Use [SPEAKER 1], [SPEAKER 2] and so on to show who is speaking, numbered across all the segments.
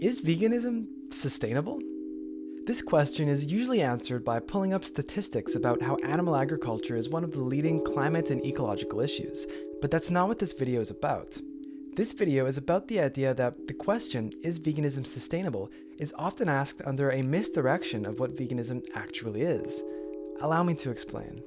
[SPEAKER 1] Is veganism sustainable? This question is usually answered by pulling up statistics about how animal agriculture is one of the leading climate and ecological issues, but that's not what this video is about. This video is about the idea that the question, is veganism sustainable, is often asked under a misdirection of what veganism actually is. Allow me to explain.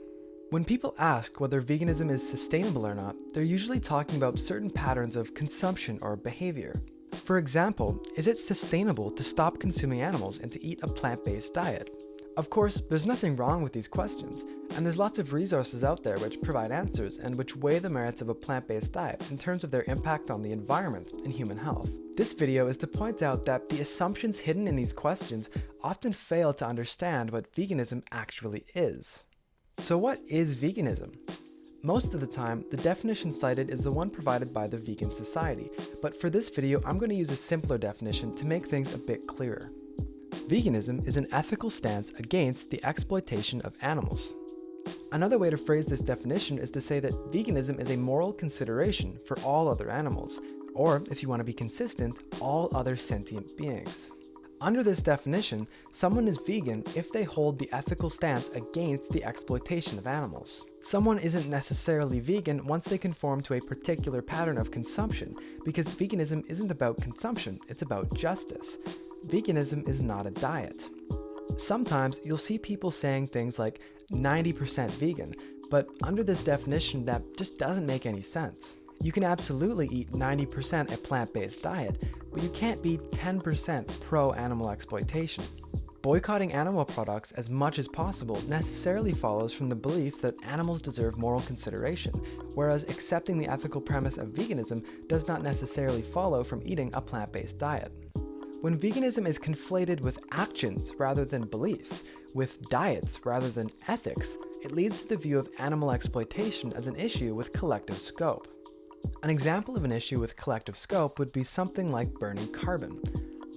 [SPEAKER 1] When people ask whether veganism is sustainable or not, they're usually talking about certain patterns of consumption or behavior. For example, is it sustainable to stop consuming animals and to eat a plant-based diet? Of course, there's nothing wrong with these questions, and there's lots of resources out there which provide answers and which weigh the merits of a plant-based diet in terms of their impact on the environment and human health. This video is to point out that the assumptions hidden in these questions often fail to understand what veganism actually is. So what is veganism? Most of the time, the definition cited is the one provided by the Vegan Society, but for this video, I'm going to use a simpler definition to make things a bit clearer. Veganism is an ethical stance against the exploitation of animals. Another way to phrase this definition is to say that veganism is a moral consideration for all other animals, or if you want to be consistent, all other sentient beings. Under this definition, someone is vegan if they hold the ethical stance against the exploitation of animals. Someone isn't necessarily vegan once they conform to a particular pattern of consumption, because veganism isn't about consumption, it's about justice. Veganism is not a diet. Sometimes you'll see people saying things like 90% vegan, but under this definition that just doesn't make any sense. You can absolutely eat 90% a plant-based diet, but you can't be 10% pro-animal exploitation. Boycotting animal products as much as possible necessarily follows from the belief that animals deserve moral consideration, whereas accepting the ethical premise of veganism does not necessarily follow from eating a plant-based diet. When veganism is conflated with actions rather than beliefs, with diets rather than ethics, it leads to the view of animal exploitation as an issue with collective scope. An example of an issue with collective scope would be something like burning carbon.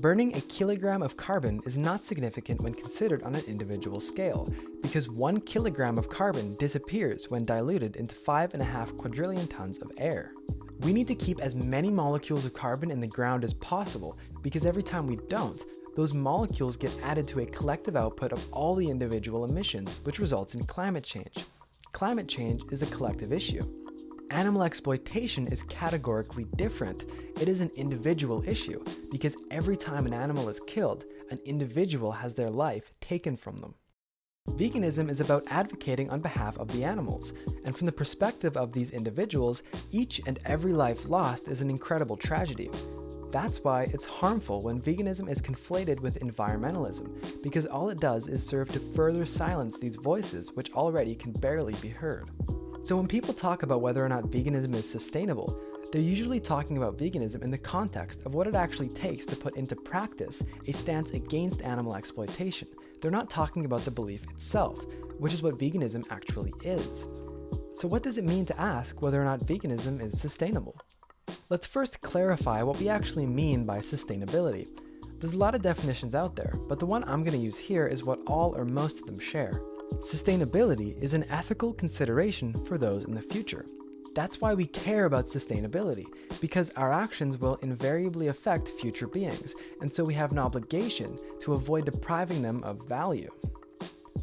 [SPEAKER 1] Burning a kilogram of carbon is not significant when considered on an individual scale, because 1 kilogram of carbon disappears when diluted into 5.5 quadrillion tons of air. We need to keep as many molecules of carbon in the ground as possible, because every time we don't, those molecules get added to a collective output of all the individual emissions, which results in climate change. Climate change is a collective issue. Animal exploitation is categorically different. It is an individual issue, because every time an animal is killed, an individual has their life taken from them. Veganism is about advocating on behalf of the animals, and from the perspective of these individuals, each and every life lost is an incredible tragedy. That's why it's harmful when veganism is conflated with environmentalism, because all it does is serve to further silence these voices which already can barely be heard. So when people talk about whether or not veganism is sustainable, they're usually talking about veganism in the context of what it actually takes to put into practice a stance against animal exploitation. They're not talking about the belief itself, which is what veganism actually is. So what does it mean to ask whether or not veganism is sustainable? Let's first clarify what we actually mean by sustainability. There's a lot of definitions out there, but the one I'm going to use here is what all or most of them share. Sustainability is an ethical consideration for those in the future. That's why we care about sustainability, because our actions will invariably affect future beings, and so we have an obligation to avoid depriving them of value.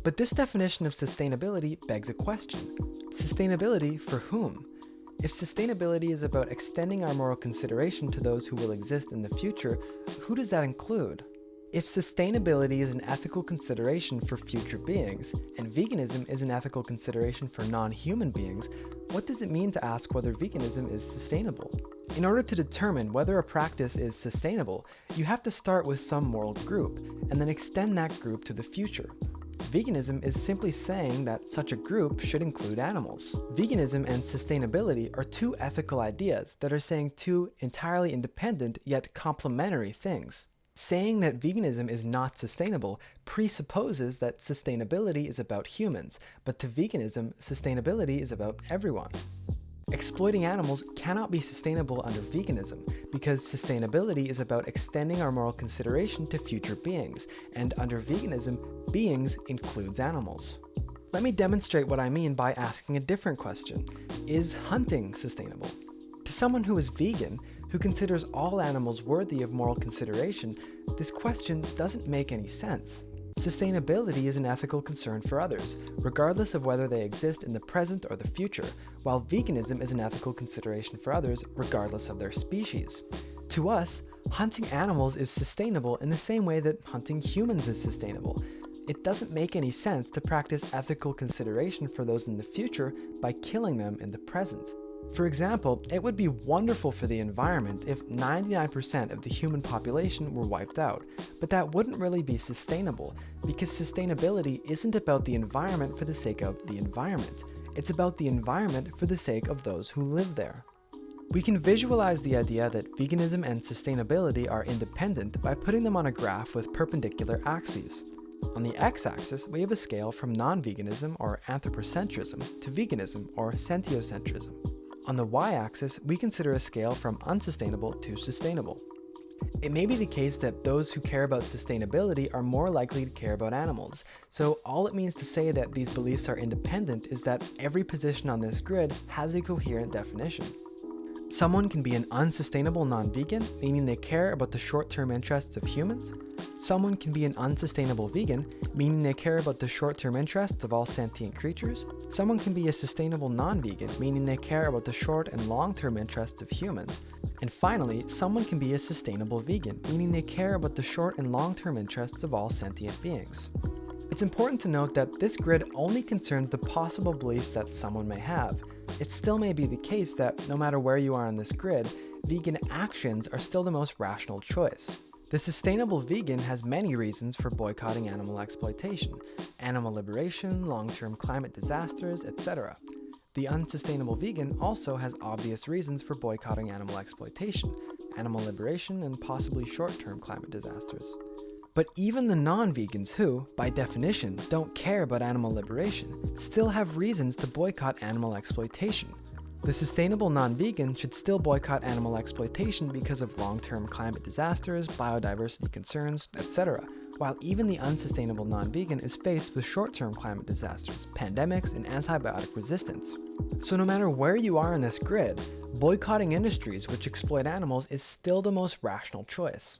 [SPEAKER 1] But this definition of sustainability begs a question. Sustainability for whom? If sustainability is about extending our moral consideration to those who will exist in the future, who does that include? If sustainability is an ethical consideration for future beings, and veganism is an ethical consideration for non-human beings, what does it mean to ask whether veganism is sustainable? In order to determine whether a practice is sustainable, you have to start with some moral group, and then extend that group to the future. Veganism is simply saying that such a group should include animals. Veganism and sustainability are two ethical ideas that are saying two entirely independent yet complementary things. Saying that veganism is not sustainable presupposes that sustainability is about humans, but to veganism, sustainability is about everyone. Exploiting animals cannot be sustainable under veganism, because sustainability is about extending our moral consideration to future beings, and under veganism, beings includes animals. Let me demonstrate what I mean by asking a different question. Is hunting sustainable? To someone who is vegan, who considers all animals worthy of moral consideration, this question doesn't make any sense. Sustainability is an ethical concern for others, regardless of whether they exist in the present or the future, while veganism is an ethical consideration for others, regardless of their species. To us, hunting animals is sustainable in the same way that hunting humans is sustainable. It doesn't make any sense to practice ethical consideration for those in the future by killing them in the present. For example, it would be wonderful for the environment if 99% of the human population were wiped out, but that wouldn't really be sustainable, because sustainability isn't about the environment for the sake of the environment. It's about the environment for the sake of those who live there. We can visualize the idea that veganism and sustainability are independent by putting them on a graph with perpendicular axes. On the x-axis, we have a scale from non-veganism or anthropocentrism to veganism or sentiocentrism. On the y-axis, we consider a scale from unsustainable to sustainable. It may be the case that those who care about sustainability are more likely to care about animals, so all it means to say that these beliefs are independent is that every position on this grid has a coherent definition. Someone can be an unsustainable non-vegan, meaning they care about the short-term interests of humans. Someone can be an unsustainable vegan, meaning they care about the short-term interests of all sentient creatures. Someone can be a sustainable non-vegan, meaning they care about the short and long-term interests of humans. And finally, someone can be a sustainable vegan, meaning they care about the short and long-term interests of all sentient beings. It's important to note that this grid only concerns the possible beliefs that someone may have. It still may be the case that no matter where you are on this grid, vegan actions are still the most rational choice. The sustainable vegan has many reasons for boycotting animal exploitation: animal liberation, long-term climate disasters, etc. The unsustainable vegan also has obvious reasons for boycotting animal exploitation, animal liberation, and possibly short-term climate disasters. But even the non-vegans who, by definition, don't care about animal liberation, still have reasons to boycott animal exploitation. The sustainable non-vegan should still boycott animal exploitation because of long-term climate disasters, biodiversity concerns, etc., while even the unsustainable non-vegan is faced with short-term climate disasters, pandemics, and antibiotic resistance. So no matter where you are in this grid, boycotting industries which exploit animals is still the most rational choice.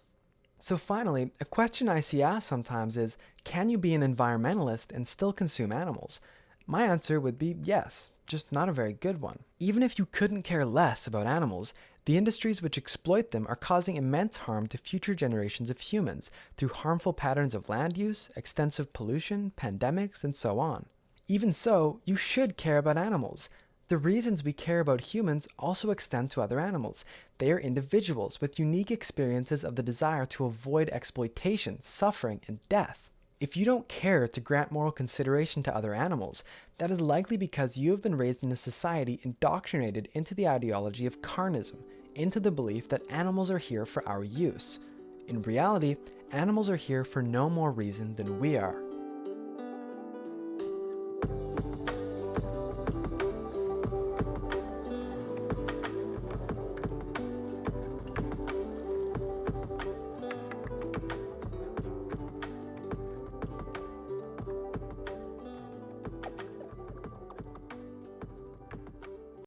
[SPEAKER 1] So finally, a question I see asked sometimes is, can you be an environmentalist and still consume animals? My answer would be yes, just not a very good one. Even if you couldn't care less about animals, the industries which exploit them are causing immense harm to future generations of humans through harmful patterns of land use, extensive pollution, pandemics, and so on. Even so, you should care about animals. The reasons we care about humans also extend to other animals. They are individuals with unique experiences of the desire to avoid exploitation, suffering, and death. If you don't care to grant moral consideration to other animals, that is likely because you have been raised in a society indoctrinated into the ideology of carnism, into the belief that animals are here for our use. In reality, animals are here for no more reason than we are.